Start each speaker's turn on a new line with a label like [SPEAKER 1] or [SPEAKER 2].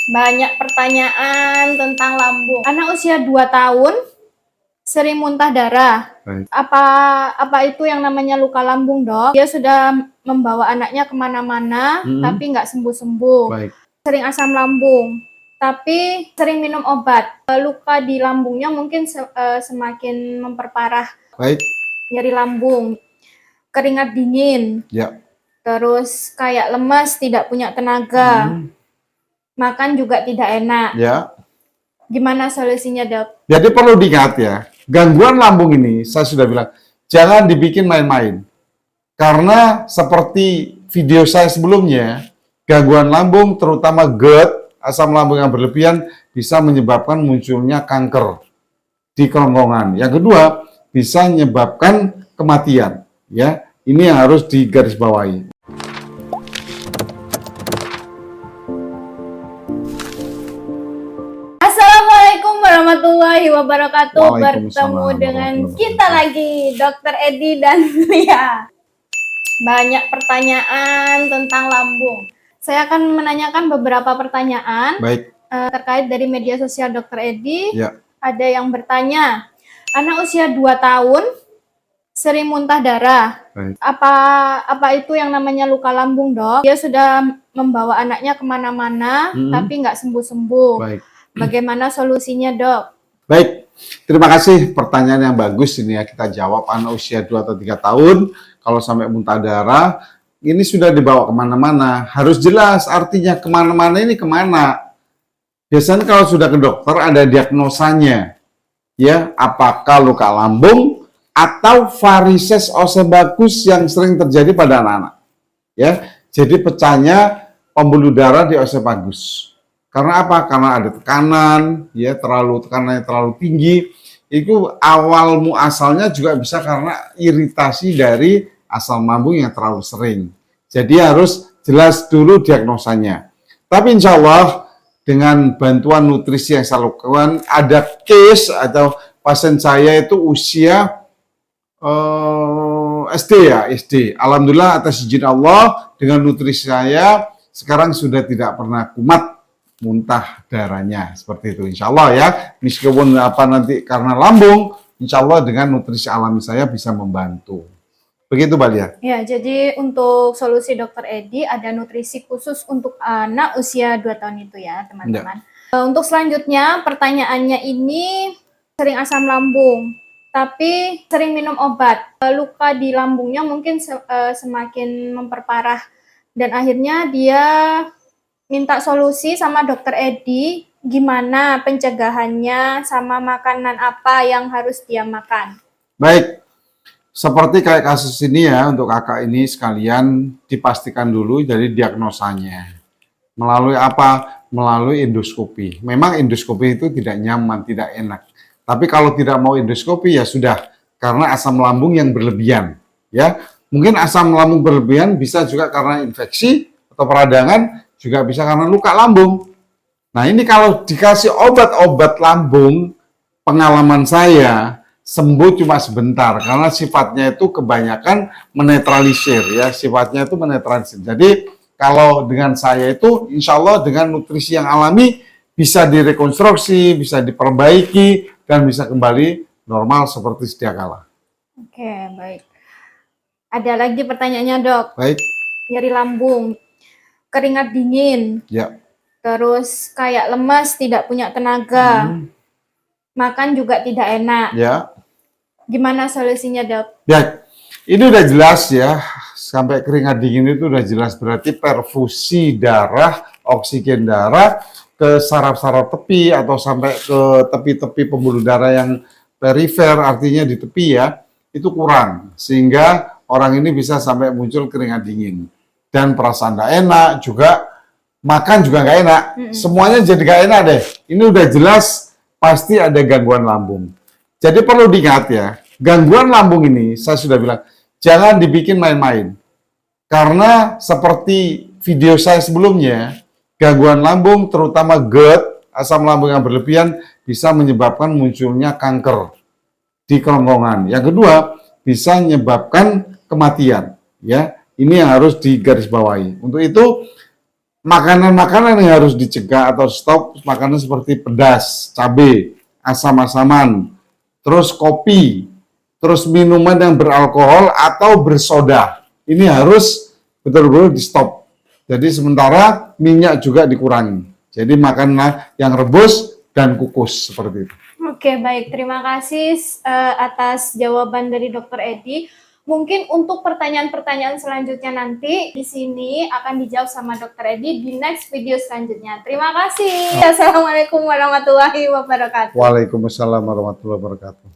[SPEAKER 1] Banyak pertanyaan tentang lambung. Anak usia 2 tahun sering muntah darah.
[SPEAKER 2] Baik.
[SPEAKER 1] Apa itu yang namanya luka lambung, Dok? Dia sudah membawa anaknya kemana-mana, tapi nggak sembuh-sembuh.
[SPEAKER 2] Baik.
[SPEAKER 1] Sering asam lambung, tapi sering minum obat. Luka di lambungnya mungkin semakin memperparah.
[SPEAKER 2] Baik.
[SPEAKER 1] Nyeri lambung, keringat dingin,
[SPEAKER 2] Ya.
[SPEAKER 1] terus kayak lemas, tidak punya tenaga. Makan juga tidak enak.
[SPEAKER 2] Ya.
[SPEAKER 1] Gimana solusinya, Dok?
[SPEAKER 2] Jadi perlu diingat ya, gangguan lambung ini saya sudah bilang, jangan dibikin main-main. Karena seperti video saya sebelumnya, gangguan lambung terutama GERD, asam lambung yang berlebihan bisa menyebabkan munculnya kanker di kerongkongan. Yang kedua, bisa menyebabkan kematian. Ya, ini yang harus digarisbawahi.
[SPEAKER 1] Assalamualaikum warahmatullahi wabarakatuh.
[SPEAKER 2] Waalaikumsalam
[SPEAKER 1] Bertemu dengan
[SPEAKER 2] warahmatullahi
[SPEAKER 1] kita lagi, Dr. Edi dan Lia. Banyak pertanyaan tentang lambung. Saya akan menanyakan beberapa pertanyaan.
[SPEAKER 2] Baik.
[SPEAKER 1] Terkait dari media sosial Dr. Edi.
[SPEAKER 2] Ya.
[SPEAKER 1] Ada yang bertanya, anak usia 2 tahun sering muntah darah.
[SPEAKER 2] Baik.
[SPEAKER 1] Apa itu yang namanya luka lambung, Dok? Dia sudah membawa anaknya kemana-mana, tapi nggak sembuh-sembuh.
[SPEAKER 2] Baik.
[SPEAKER 1] Bagaimana solusinya, Dok?
[SPEAKER 2] Baik, terima kasih pertanyaan yang bagus ini ya, kita jawab. Anak usia 2 atau 3 tahun, kalau sampai muntah darah, ini sudah dibawa kemana-mana. Harus jelas artinya kemana-mana ini kemana. Biasanya kalau sudah ke dokter ada diagnosanya. Ya, apakah luka lambung atau varises osebagus yang sering terjadi pada anak-anak. Ya, jadi pecahnya pembuluh darah di osebagus. Karena apa? Karena ada tekanan, ya tekanannya terlalu tinggi. Itu awal muasalnya juga bisa karena iritasi dari asam lambung yang terlalu sering. Jadi harus jelas dulu diagnosanya. Tapi insya Allah dengan bantuan nutrisi yang saya lakukan, ada case atau pasien saya itu usia SD ya, SD. Alhamdulillah atas izin Allah dengan nutrisi saya sekarang sudah tidak pernah kumat muntah darahnya seperti itu, insya Allah ya. Meskipun nanti karena lambung, insya Allah dengan nutrisi alami saya bisa membantu. Begitu, Mbak Lia.
[SPEAKER 1] Ya, jadi untuk solusi Dr. Edi ada nutrisi khusus untuk anak usia 2 tahun itu ya, teman-teman. Untuk selanjutnya, pertanyaannya ini sering asam lambung, tapi sering minum obat. Luka di lambungnya mungkin semakin memperparah dan akhirnya dia minta solusi sama Dr. Edi, gimana pencegahannya sama makanan apa yang harus dia makan.
[SPEAKER 2] Baik, seperti kayak kasus ini ya, untuk kakak ini sekalian dipastikan dulu dari diagnosanya. Melalui apa? Melalui endoskopi. Memang endoskopi itu tidak nyaman, tidak enak. Tapi kalau tidak mau endoskopi ya sudah, karena asam lambung yang berlebihan. Ya, mungkin asam lambung berlebihan bisa juga karena infeksi atau peradangan, juga bisa karena luka lambung. Nah ini kalau dikasih obat-obat lambung, pengalaman saya sembuh cuma sebentar karena sifatnya itu kebanyakan menetralisir ya, sifatnya itu menetralisir. Jadi kalau dengan saya itu insya Allah dengan nutrisi yang alami bisa direkonstruksi, bisa diperbaiki dan bisa kembali normal seperti sedia kala.
[SPEAKER 1] Oke, baik. Ada lagi pertanyaannya, Dok.
[SPEAKER 2] Baik.
[SPEAKER 1] Nyeri lambung, keringat dingin,
[SPEAKER 2] ya.
[SPEAKER 1] Terus kayak lemas, tidak punya tenaga, makan juga tidak enak.
[SPEAKER 2] Ya.
[SPEAKER 1] Gimana solusinya, Dok?
[SPEAKER 2] Ya, ini udah jelas ya, sampai keringat dingin itu udah jelas berarti perfusi darah, oksigen darah ke saraf-saraf tepi atau sampai ke tepi-tepi pembuluh darah yang perifer, artinya di tepi ya, itu kurang sehingga orang ini bisa sampai muncul keringat dingin. Dan perasaan nggak enak juga, makan juga nggak enak, semuanya jadi nggak enak deh. Ini udah jelas pasti ada gangguan lambung. Jadi perlu diingat ya, gangguan lambung ini saya sudah bilang jangan dibikin main-main. Karena seperti video saya sebelumnya, gangguan lambung terutama GERD, asam lambung yang berlebihan bisa menyebabkan munculnya kanker di kerongkongan. Yang kedua bisa menyebabkan kematian ya. Ini yang harus digarisbawahi. Untuk itu makanan-makanan yang harus dicegah atau stop, makanan seperti pedas, cabai, asam-asaman, terus kopi, terus minuman yang beralkohol atau bersoda. Ini harus betul-betul di stop. Jadi sementara minyak juga dikurangi. Jadi makanlah yang rebus dan kukus seperti itu.
[SPEAKER 1] Oke, baik. Terima kasih atas jawaban dari Dokter Edi. Mungkin untuk pertanyaan-pertanyaan selanjutnya nanti di sini akan dijawab sama Dokter Edi di next video selanjutnya. Terima kasih. Assalamualaikum warahmatullahi wabarakatuh.
[SPEAKER 2] Waalaikumsalam warahmatullahi wabarakatuh.